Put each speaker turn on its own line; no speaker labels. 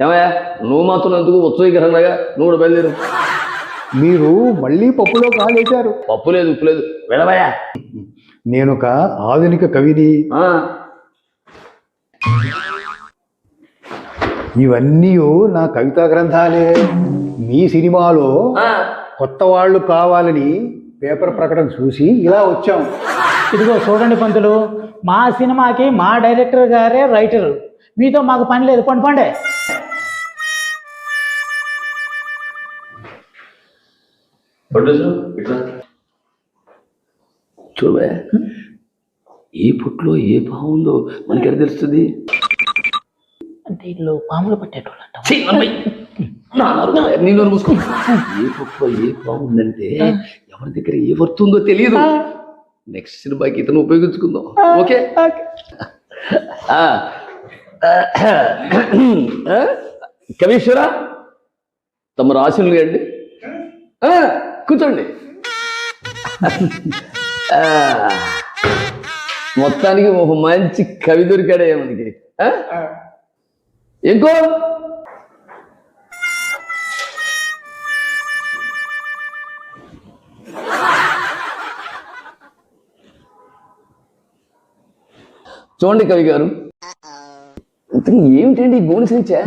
ఏమయ్యా నువ్వు మాత్రం ఎందుకు ఉత్సవీకరణగా నువ్వు కూడా బయలుదేరు.
మీరు మళ్ళీ పప్పులో కాలేశారు.
పప్పు లేదు ఉప్పు లేదు, వెళ్ళవయ్యా.
నేనొక ఆధునిక కవిని. ఇవన్నీ నా కవితా గ్రంథాలే. మీ సినిమాలో కొత్త వాళ్ళు కావాలని పేపర్ ప్రకటన చూసి ఇలా వచ్చాం.
ఇదిగో చూడండి పంతులు, మా సినిమాకి మా డైరెక్టర్ గారే రైటరు, మీతో మాకు పని లేదు, పండి పండే.
చూడవే, ఏ పుట్లో ఏ పాము ఉందో మనకి ఎక్కడ తెలుస్తుంది?
అంటే ఇల్లు పాములు పట్టేటోళ్ళు అంట.
నేను మూసుకో. ఏ పుట్లో ఏ పాము ఉందంటే ఎవరి దగ్గర ఏ వర్తుందో తెలియదు. నెక్స్ట్ సినిమాకి ఇతను ఉపయోగించుకుందాం. ఓకే? కవీశ్వరా, తమ రాశులు అండి, కూర్చోండి. మొత్తానికి ఒక మంచి కవి దొరికాడే మనకి. ఇంకో చూడండి కవి గారు, ఇంతకీ ఏమిటండి గోని సంచా?